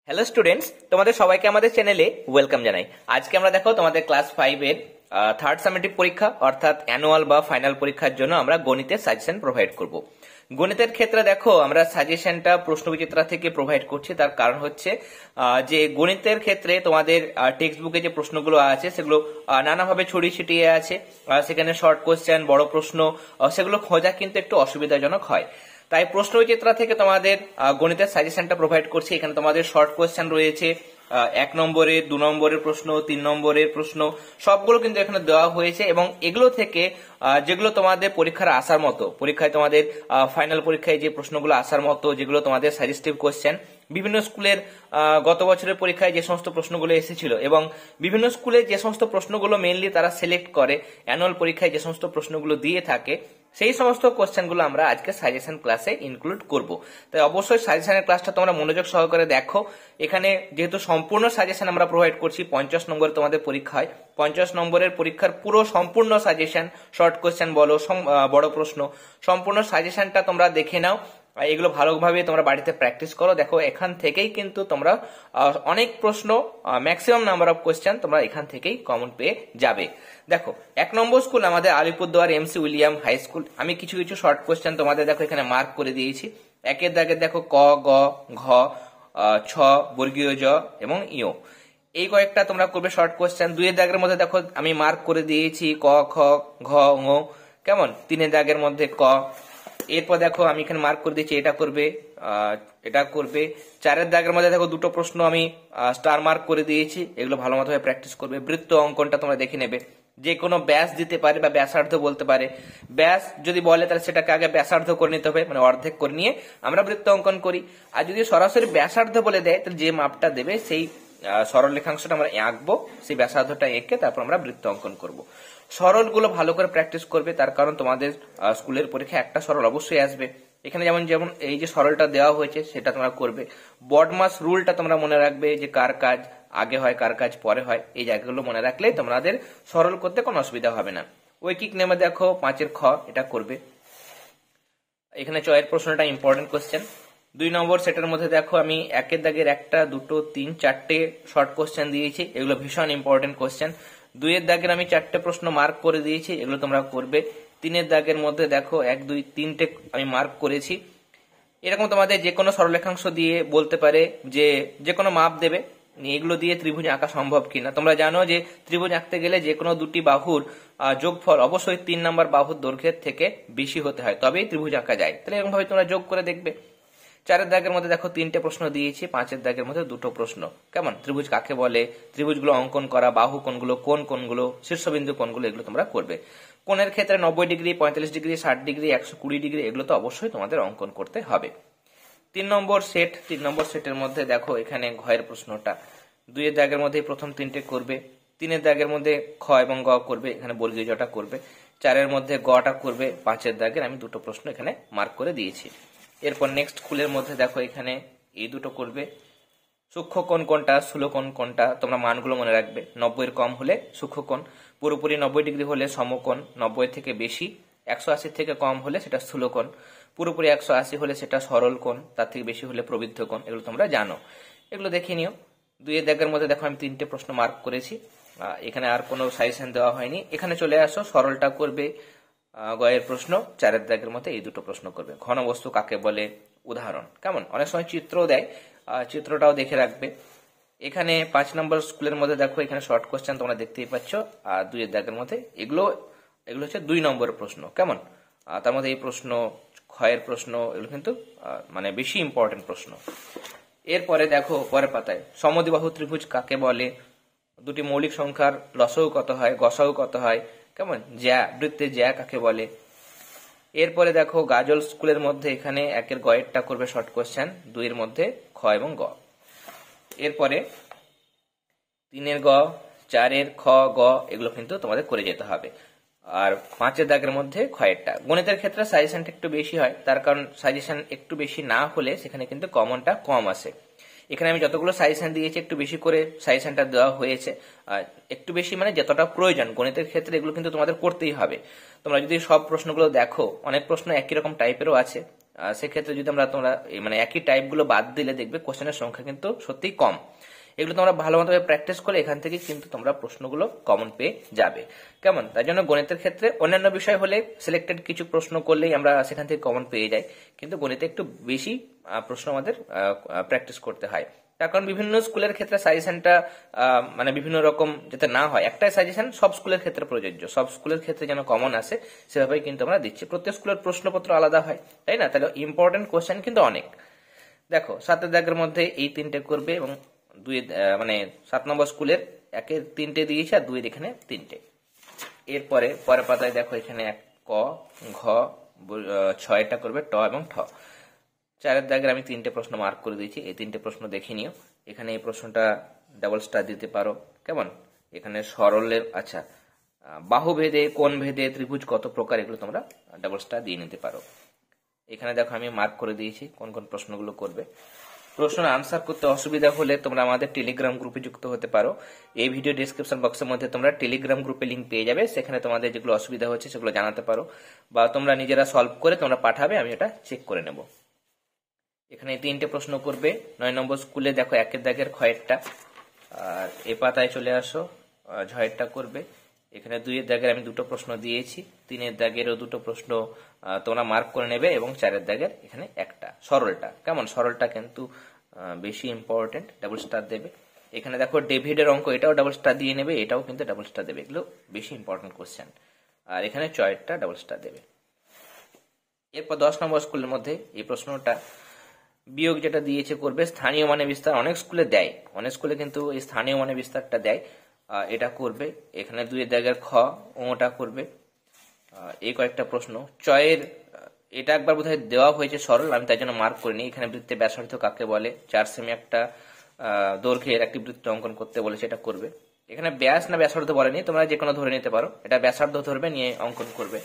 Hello students, তোমাদের সবাইকে আমাদের চ্যানেলে ওয়েলকাম জানাই। আজকে আমরা দেখো তোমাদের ক্লাস 5 এর থার্ড সামেটিভ পরীক্ষা অর্থাৎ অ্যানুয়াল বা ফাইনাল পরীক্ষার জন্য আমরা গণিতের সাজেশন প্রোভাইড করব। গণিতের ক্ষেত্রে দেখো আমরা সাজেশনটা প্রশ্নবিচিত্রা থেকে প্রোভাইড করছি। তার কারণ হচ্ছে যে গণিতের ক্ষেত্রে তোমাদের টেক্সট বুকে যে প্রশ্নগুলো আছে সেগুলো নানাভাবে ছড়িয়ে ছিটিয়ে আছে। সেখানে শর্ট কোশ্চেন, বড় প্রশ্ন, সেগুলো খোঁজা কিন্তু একটু অসুবিধাজনক হয়। তাই প্রশ্নবিচিত্রা থেকে তোমাদের গণিতের সাজেশনটা প্রোভাইড করছি। এখানে তোমাদের শর্ট কোশ্চেন রয়েছে, 1 নম্বরের, 2 নম্বরের প্রশ্ন, 3 নম্বরের প্রশ্ন, সবগুলো কিন্তু এখানে দেওয়া হয়েছে। এবং এগুলো থেকে যেগুলো তোমাদের পরীক্ষার আসার মতো, পরীক্ষায় তোমাদের ফাইনাল পরীক্ষায় যে প্রশ্নগুলো আসার মতো, যেগুলো তোমাদের সাজেস্টিভ কোশ্চেন, বিভিন্ন স্কুলের গত বছরের পরীক্ষায় যে সমস্ত প্রশ্নগুলো এসেছিল এবং বিভিন্ন স্কুলে যে সমস্ত প্রশ্নগুলো মেইনলি তারা সিলেক্ট করে অ্যানুয়াল পরীক্ষায় যে সমস্ত প্রশ্নগুলো দিয়ে থাকে, সেই সমস্ত কোশ্চেনগুলো আমরা আজকে সাজেশন ক্লাসে ইনক্লুড করব। তাই অবশ্যই সাজেশনের ক্লাসটা তোমরা মনোযোগ সহকারে দেখো। এখানে যেহেতু সম্পূর্ণ সাজেশন আমরা প্রোভাইড করছি, 50 নম্বরের তোমাদের পরীক্ষা হয়, 50 নম্বরের পরীক্ষার পুরো সম্পূর্ণ সাজেশন, শর্ট কোশ্চেন বলো, বড় প্রশ্ন, সম্পূর্ণ সাজেশনটা তোমরা দেখে নাও। এগুলো ভালোভাবে তোমরা বাড়িতে প্র্যাকটিস করো। দেখো এখান থেকেই কিন্তু তোমরা অনেক প্রশ্ন, ম্যাক্সিমাম নাম্বার অফ কোশ্চেন তোমরা এখান থেকেই কমন পেয়ে যাবে। দেখো 1 নম্বর স্কুল আমাদের Alipurduar MC William high school. আমি কিছু কিছু শর্ট কোশ্চেন তোমাদের দেখো এখানে মার্ক করে দিয়েছি। একের দাগে দেখো ক, গ, ঘ, ছ, বর্গীয় জ এবং ইয়, এই কয়েকটা তোমরা করবে শর্ট কোশ্চেন। 2 এর দাগের মধ্যে দেখো আমি মার্ক করে দিয়েছি ক, খ, ঘ, ঙ, কেমন। 3 এর দাগের মধ্যে ক। এরপর দেখো আমি এখানে মার্ক করে দিচ্ছি এটা করবে, এটা করবে। 4 এর দাগের মধ্যে দেখো দুটো প্রশ্ন আমি স্টার মার্ক করে দিয়েছি, এগুলো ভালো মতো প্র্যাকটিস করবে। বৃত্ত অঙ্কনটা তোমরা দেখে নেবে, যে কোনো ব্যাস দিতে পারে বা ব্যাসার্ধ বলতে পারে। ব্যাস যদি বলে তাহলে সেটাকে আগে ব্যাসার্ধ করে নিতে হবে, মানে অর্ধেক করে নিয়ে আমরা বৃত্ত অঙ্কন করি। আর যদি সরাসরি ব্যাসার্ধ বলে দেয় তাহলে যে মাপটা দেবে সেই সরল রেখাংশটা আমরা আঁকবো, সেই ব্যাসার্ধটা এঁকে তারপর আমরা বৃত্ত অঙ্কন করব। সরলগুলো ভালো করে প্র্যাকটিস করবে, তার কারণ তোমাদের স্কুলের পরীক্ষা একটা সরল অবশ্যই আসবে। এখানে যেমন যেমন এই যে সরলটা দেওয়া হয়েছে সেটা তোমরা করবে। বডমাস রুলটা তোমরা মনে রাখবে, যে কার কাজ আগে হয় কার কাজ পরে হয়, এই জায়গাগুলো মনে রাখলেই তোমাদের সরল করতে কোনো অসুবিধা হবে না। ঐকিক নেমে দেখো 5 এর খ, এটা করবে। এখানে চয়ের প্রশ্নটা ইম্পর্টেন্ট কোশ্চেন। 2 নম্বর সেটের মধ্যে দেখো আমি 1 এর দাগের 1টা, 2টো, 3, 4টে শর্ট কোশ্চেন দিয়েছি, এগুলো ভীষণ ইম্পর্টেন্ট কোশ্চেন। 2 এর দাগের আমি 4টে প্রশ্ন মার্ক করে দিয়েছি, এগুলো তোমরা করবে। 3 এর দাগের মধ্যে দেখো 1, 2, 3টে আমি মার্ক করেছি। এরকম তোমাদের যে কোনো সরলরেখাংশ দিয়ে বলতে পারে, যে কোনো মাপ দেবে, এগুলো দিয়ে ত্রিভুজ আঁকা সম্ভব কিনা। তোমরা জানো যে ত্রিভুজ আঁকতে গেলে যে কোনো দুটি বাহুর যোগফল অবশ্যই 3 নম্বর বাহুর দৈর্ঘ্যের থেকে বেশি হতে হয়, তবেই ত্রিভুজ আঁকা যায়। তাহলে এরকম ভাবে তোমরা যোগ করে দেখবে। 4 এর দাগের মধ্যে দেখো 3টে প্রশ্ন দিয়েছি, 5 এর দাগের মধ্যে 2টো প্রশ্ন। কেমন, ত্রিভুজ কাকে বলে, ত্রিভুজগুলো অঙ্কন করা, বাহু কোনগুলো, কোন কোনগুলো, শীর্ষবিন্দু কোনগুলো, এগুলো তোমরা করবে। কোণের ক্ষেত্রে 90 ডিগ্রি, 45 ডিগ্রি, 60 ডিগ্রি, 120 ডিগ্রি, এগুলো তো অবশ্যই তোমাদের অঙ্কন করতে হবে। 3 নম্বর সেট, 3 নম্বর সেটের মধ্যে দেখো এখানে ঘয়ের প্রশ্নটা 2 এর দাগের মধ্যে প্রথম 3টে করবে। 3 এর দাগের মধ্যে খ এবং গ করবে, এখানে বর্গীয় জটা করবে। 4 এর মধ্যে গটা করবে। 5 এর দাগের আমি 2টো প্রশ্ন এখানে মার্ক করে দিয়েছি। এরপর নেক্সট খুলের মধ্যে দেখো এখানে এই 2টো করবে। সূক্ষ্মকোণ কোনটা, স্থূলকোণ কোনটা, তোমরা মানগুলো মনে রাখবে। 90 এর কম হলে সূক্ষ্মকোণ, পুরোপুরি 90 ডিগ্রি হলে সমকোণ, 90 এর থেকে বেশি 180 থেকে কম হলে সেটা স্থূলকোণ, পুরোপুরি 180 হলে সেটা সরল কোণ, তার থেকে বেশি হলে প্রবৃদ্ধ কোণ, এগুলো তোমরা জানো, এগুলো দেখে নিও। 2 এর দাগের মধ্যে দেখো আমি 3টে প্রশ্ন মার্ক করেছি, এখানে আর কোনো সাজেশন দেওয়া হয়নি। এখানে চলে আসো, সরলটা করবে, গয়ের প্রশ্ন। 4 এর দাগের মধ্যে এই 2টো প্রশ্ন করবে। ঘনবস্তু কাকে বলে, উদাহরণ। কেমন, অনেক সময় চিত্রও দেয়, চিত্রটাও দেখে রাখবে। এখানে 5 নম্বর স্কুলের মধ্যে দেখো এখানে শর্ট কোশ্চেন তোমরা দেখতেই পাচ্ছ। আর 2 এর দাগের মধ্যে এগুলো হচ্ছে 2 নম্বরের প্রশ্ন। কেমন, তার মধ্যে এই প্রশ্ন, ক্ষয়ের প্রশ্ন, এগুলো কিন্তু মানে বেশি ইম্পর্টেন্ট প্রশ্ন। এরপরে দেখো পরের পাতায় সমদ্বিবাহু ত্রিভুজ কাকে বলে, দুটি মৌলিক সংখ্যার লসাগু কত হয়, গসাগু কত হয়, কেমন, জ্যা, বৃত্তে জ্যা কাকে বলে। এরপরে দেখো গাজল স্কুলের মধ্যে এখানে 1 এর গয়েরটা করবে শর্ট কোশ্চেন, 2 এর মধ্যে খ এবং গ। এরপরে 3 এর গ, 4 এর খ, গ, এগুলো কিন্তু তোমাদের করে যেতে হবে। আর 5 এর দাগের মধ্যে ক্ষয়েরটা। গণিতের ক্ষেত্রে সাজেশনটা একটু বেশি হয়, তার কারণ সাজেশন একটু বেশি না হলে সেখানে কিন্তু কমনটা কম আসে। এখানে আমি যতগুলো সাজেশন দিয়েছি একটু বেশি করে সাজেশনটা দেওয়া হয়েছে, আর একটু বেশি মানে যতটা প্রয়োজন। গণিতের ক্ষেত্রে এগুলো কিন্তু তোমাদের করতেই হবে। তোমরা যদি সব প্রশ্নগুলো দেখো, অনেক প্রশ্ন একই রকম টাইপেরও আছে, সেক্ষেত্রে যদি তোমরা মানে একই টাইপগুলো বাদ দিলে দেখবে কোশ্চেনের সংখ্যা কিন্তু সত্যিই কম। এগুলো তোমরা ভালো মতোভাবে প্র্যাকটিস করলে এখান থেকে কিন্তু তোমরা প্রশ্নগুলো কমন পেয়ে যাবে। কেমন? তাই জন্য গণিতের ক্ষেত্রে অন্যান্য বিষয় হলে সিলেক্টেড কিছু প্রশ্ন করলেই আমরা সেখান থেকে কমন পেয়ে যাই, কিন্তু গণিতে একটু বেশি প্রশ্ন আমাদের প্র্যাকটিস করতে হয়। তার কারণ বিভিন্ন স্কুলের ক্ষেত্রে সাজেশনটা মানে বিভিন্ন রকম যাতে না হয়, একটাই সাজেশন সব স্কুলের ক্ষেত্রে প্রযোজ্য, সব স্কুলের ক্ষেত্রে যেন কমন আসে সেভাবেই কিন্তু আমরা দিচ্ছি। প্রত্যেক স্কুলের প্রশ্নপত্র আলাদা হয়, তাই না? তাহলে ইম্পর্টেন্ট কোশ্চেন কিন্তু অনেক। দেখো 7 দাগের মধ্যে এই 3টে করবে এবং 2 মানে 7 নম্বর স্কুলের 1-এর 3টে দিয়েছে আর 2-এর এখানে 3টে। এরপরে পরের পাতায় দেখো এখানে ক, ঘ, 6টা করবে ট এবং ঠ। 4-এর দাগের আমি 3টে প্রশ্ন মার্ক করে দিয়েছি, এই 3টে প্রশ্ন দেখে নিও। এখানে এই প্রশ্নটা ডাবল স্টার দিতে পারো। কেমন? এখানে সরলের বাহু ভেদে কোণ ভেদে ত্রিভুজ কত প্রকার, এগুলো তোমরা ডাবল স্টার দিয়ে নিতে পারো। এখানে দেখো আমি মার্ক করে দিয়েছি কোন কোন প্রশ্নগুলো করবে। প্রশ্নের আনসার করতে অসুবিধা হলে তোমরা আমাদের টেলিগ্রাম গ্রুপে যুক্ত হতে পারো। এই ভিডিও ডেসক্রিপশন বক্সের মধ্যে তোমরা টেলিগ্রাম গ্রুপে লিংক পেয়ে যাবে, সেখানে তোমাদের যেগুলো অসুবিধা হচ্ছে সেগুলো জানাতে পারো, বা তোমরা নিজেরা সলভ করে তোমরা পাঠাবে, আমি এটা চেক করে নেব। এখানে 3টে প্রশ্ন করবে। 9 নম্বর স্কুলে দেখো 1-এর দাগের ক্ষয়েরটা, আর এ পাতায় চলে আসো, ঝয়েরটা করবে। এখানে 2-এর দাগের আমি 2টো প্রশ্ন দিয়েছি, 3-এর দাগেরও 2টো প্রশ্ন তোমরা মার্ক করে নেবে, এবং 4-এর দাগের এখানে একটা সরলটা। কেমন? সরলটা কিন্তু বেশি ইম্পর্টেন্ট, ডাবল স্টার দেবে। এখানে দেখো ডেভিডের অঙ্ক, এটাও ডাবল স্টার দিয়ে নেবে, এটাও কিন্তু ডাবল স্টার দেবে, এগুলো বেশি ইম্পর্টেন্ট কোশ্চেন। আর এখানে চয়েরটা ডাবল স্টার দেবে। এরপর 10 নম্বর স্কুলের মধ্যে এই প্রশ্নটা বিয়োগ যেটা দিয়েছে করবে স্থানীয় মানে বিস্তার। অনেক স্কুলে দেয়, অনেক স্কুলে কিন্তু এই স্থানীয় মানে বিস্তারটা দেয়, এটা করবে। এখানে 2-এর দাগের খ, ওটা করবে। এই কয়েকটা প্রশ্ন চয়ের, এটা একবার বোধহয় দেওয়া হয়েছে সরল, আমি তাই জন্য মার্ক করিনি। এখানে বৃত্তে ব্যাসার্ধ কাকে বলে, 4 সেমি একটা দৈর্ঘ্যের একটি বৃত্ত অঙ্কন করতে বলেছে, এটা করবে। এখানে ব্যাস না ব্যাসার্ধ বলেনি, তোমরা যে কোনো ধরে নিতে পারো, এটা ব্যাসার্ধ ধরবে, নিয়ে অঙ্কন করবে।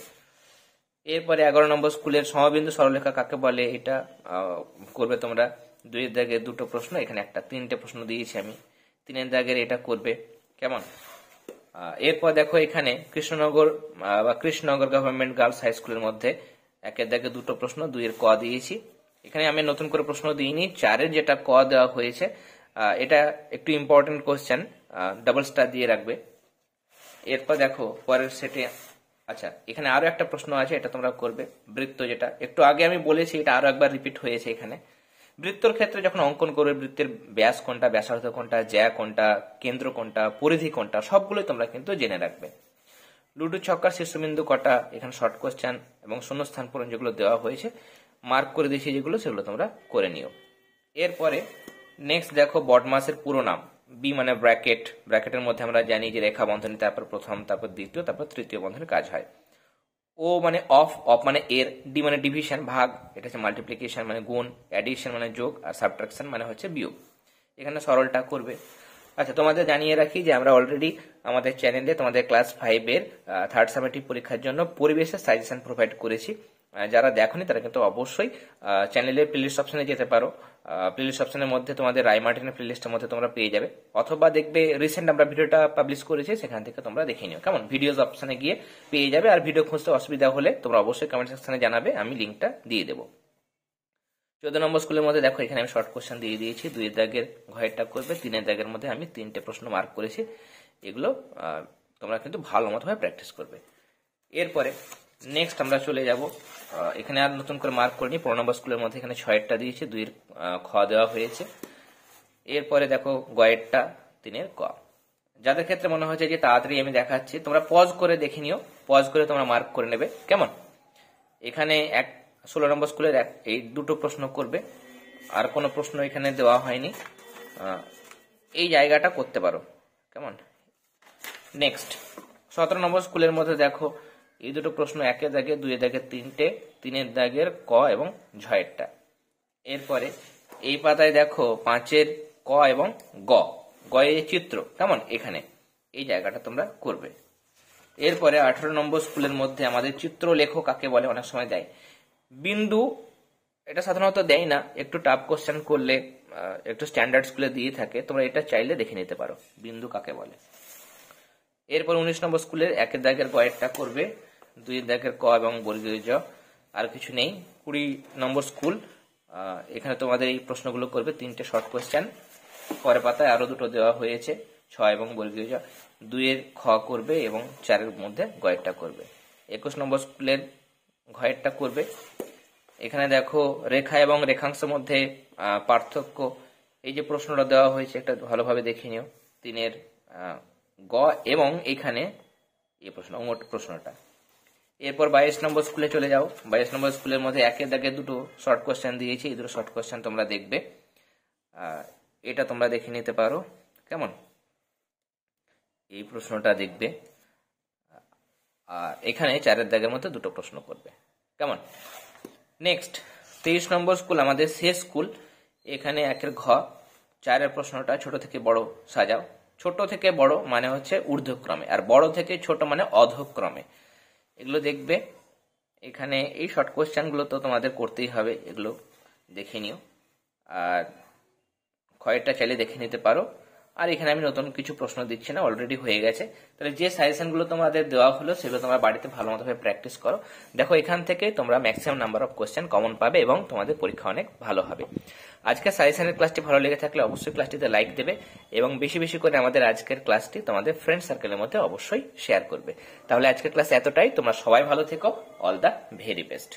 এরপরে 11 নম্বর স্কুলের সমবিন্দু সরলরেখা কাকে বলে, এটা করবে তোমরা। 2-এর দাগের 2টো প্রশ্ন, এখানে একটা, 3টে প্রশ্ন দিয়েছি আমি। 3-এর দাগের এটা করবে। কেমন? এরপর দেখো এখানে কৃষ্ণনগর বা কৃষ্ণনগর গভর্নমেন্ট গার্লস হাই স্কুলের মধ্যে 1-এর দাগে 2টো প্রশ্ন, 2-এর ক দিয়েছি। এখানে আমি নতুন করে প্রশ্ন দিইনি, 4-এর যেটা ক দেওয়া হয়েছে এটা একটু ইম্পর্টেন্ট কোশ্চেন, ডাবল স্টার দিয়ে রাখবে। এরপর দেখো পরের সেটে এখানে আরো একটা প্রশ্ন আছে, এটা তোমরা করবে। বৃত্ত, যেটা একটু আগে আমি বলেছি, এটা আরো একবার রিপিট হয়েছে এখানে। বৃত্তর ক্ষেত্রে যখন অঙ্কন করবে, বৃত্তের ব্যাস কোনটা, ব্যাসার্ধ কোনটা, জ্যা কোনটা, কেন্দ্র কোনটা, পরিধি কোনটা, সবগুলোই তোমরা কিন্তু জেনে রাখবে। লুডো ছক্কার শীর্ষবিন্দু কটা, এখানে শর্ট কোশ্চেন এবং শূন্যস্থান পূরণ যেগুলো দেওয়া হয়েছে মার্ক করে দিয়েছি যেগুলো, সেগুলো তোমরা করে নিও। এরপরে নেক্সট দেখো বডমাসের পুরো নাম। বি মানে ব্র্যাকেট, ব্র্যাকেটের মধ্যে আমরা জানি যে রেখা বন্ধনী, তারপর প্রথম, তারপর দ্বিতীয়, তারপর তৃতীয় বন্ধনের কাজ হয়। ও মানে অফ, অফ মানে এর, ডি মানে ডিভিশন ভাগ, এটা হচ্ছে মাল্টিপ্লিকেশন মানে গুণ, অ্যাডিশন মানে যোগ, আর সাবট্রাকশন মানে হচ্ছে বিয়োগ। এখানে সরলটা করবে। তোমাদের জানিয়ে রাখি যে আমরা অলরেডি আমাদের চ্যানেলে তোমাদের ক্লাস 5-এর থার্ড সামেটিভ পরীক্ষার জন্য পরিবেশের সাজেশন প্রোভাইড করেছি। যারা দেখোনি তারা কিন্তু অবশ্যই চ্যানেলের প্লেলিস্ট অপশনে যেতে পারো। প্লেলিস্ট অপশনের মধ্যে তোমাদের রায় মার্টিনের প্লেলিস্টের মধ্যে তোমরা পেয়ে যাবে, অথবা দেখবে রিসেন্ট আমরা ভিডিওটা পাবলিশ করেছি, সেখান থেকে তোমরা দেখে নিও। কেমন? ভিডিওস অপশনে গিয়ে পেয়ে যাবে। আর ভিডিও খুঁজতে অসুবিধা হলে তোমরা অবশ্যই কমেন্ট সেকশনে জানাবে, আমি লিঙ্কটা দিয়ে দেবো। 14 নম্বর স্কুলের মধ্যে দেখো এখানে আমি শর্ট কোশ্চেন দিয়ে দিয়েছি। 2-এর দাগের ঘয়েরটা করবে। 3-এর দাগের মধ্যে আমি 3টে প্রশ্ন মার্ক করেছি, এগুলো তোমরা কিন্তু ভালো মতোভাবে প্র্যাকটিস করবে। এরপরে নেক্সট আমরা চলে যাব, এখানে আর নতুন করে মার্ক করিনি। 15 নম্বর স্কুলের মধ্যে এখানে 6-এরটা দিয়েছি, 2-এর খ দেওয়া হয়েছে। এরপরে দেখো গয়েরটা, 3-এর ক। যাদের ক্ষেত্রে মনে হচ্ছে যে তাড়াতাড়ি আমি দেখাচ্ছি, তোমরা পজ করে দেখে নিও, পজ করে তোমরা মার্ক করে নেবে। কেমন? এখানে 16 নম্বর স্কুলের এই 2টো প্রশ্ন করবে, আর কোনো প্রশ্ন এখানে দেওয়া হয়নি, এই জায়গাটা করতে পারো। কেমন? নেক্সট 17 নম্বর স্কুলের মধ্যে দেখো এই 2টো প্রশ্ন, 1-এর দাগে, 2-এর দাগে 3টে, 3-এর দাগের ক এবং ঝয়েরটা। এরপরে এই পাতায় দেখো 5-এর ক এবং গ, গয়ের চিত্র। কেমন? এখানে এই জায়গাটা তোমরা করবে। এরপরে 18 নম্বর স্কুলের মধ্যে আমাদের চিত্র লেখো কাকে বলে, অনেক সময় দেয়। বিন্দু, এটা সাধারণত দেয় না, একটু টাফ কোশ্চেন করলে একটু স্ট্যান্ডার্ড স্কুলে দিয়ে থাকে, তোমরা এটা চাইলে দেখে নিতে পারো বিন্দু কাকে বলে। এরপর 19 নম্বর স্কুলের 1-এর দাগের গয়েরটা করবে। 2-এর দাগের ক এবং বর্গীয় জ, আর কিছু নেই, 20 নম্বর স্কুল। এখানে তোমাদের এই প্রশ্নগুলো করবে, 3টে শর্ট কোয়েশ্চেন, পরের পাতায় আরো 2টো দেওয়া হয়েছে, 6 এবং বর্গীয় জ। 2-এর খ করবে এবং 4-এর মধ্যে গয়েরটা করবে। 21 নম্বর স্কুলের ঘয়েরটা করবে। এখানে দেখো রেখা এবং রেখাংশের মধ্যে পার্থক্য, এই যে প্রশ্নটা দেওয়া হয়েছে একটা ভালোভাবে দেখে নিও। 3-এর গ এবং এখানে এই প্রশ্নটা। এরপর 22 নম্বর স্কুলে চলে যাও। 22 নম্বর স্কুলের মধ্যে একের দাগে 2টো শর্ট কোয়েশ্চেন দিয়েছি, এই 2টো শর্ট কোয়েশ্চেন তোমরা দেখবে, এটা তোমরা দেখে নিতে পারো। কেমন, এই প্রশ্নটা দেখবে। এখানে 4-এর দাগের মধ্যে 2টো প্রশ্ন করবে। কেমন, নেক্সট 23 নম্বর স্কুল আমাদের শেষ স্কুল। এখানে 1-এর ঘ, 4-এর প্রশ্নটা ছোট থেকে বড় সাজাও। ছোট থেকে বড় মানে হচ্ছে ঊর্ধ্বক্রমে, আর বড় থেকে ছোট মানে অধক্রমে, এগুলো দেখবে। এখানে এই শর্ট কোয়েশ্চেন গুলো তো তোমাদের করতেই হবে, এগুলো দেখে নিও। আর ক্ষয়েরটা চাইলে দেখে নিতে পারো। আর এখানে আমি নতুন কিছু প্রশ্ন দিচ্ছি না, অলরেডি হয়ে গেছে। তাহলে যে সাজেশন গুলো তোমাদের দেওয়া হলো সেগুলো তোমরা বাড়িতে ভালো মতো প্র্যাকটিস করো। দেখো এখান থেকে তোমরা maximum number of question common পাবে এবং তোমাদের পরীক্ষা অনেক ভালো হবে। আজকের সাজেশনের ক্লাসটি ভালো লেগে থাকলে অবশ্যই ক্লাসটিতে লাইক দেবে এবং বেশি বেশি করে আমাদের আজকের ক্লাসটি তোমাদের ফ্রেন্ড সার্কেলের মধ্যে অবশ্যই শেয়ার করবে। তাহলে আজকের ক্লাস এতটাই, তোমরা সবাই ভালো থেকো। All the very best.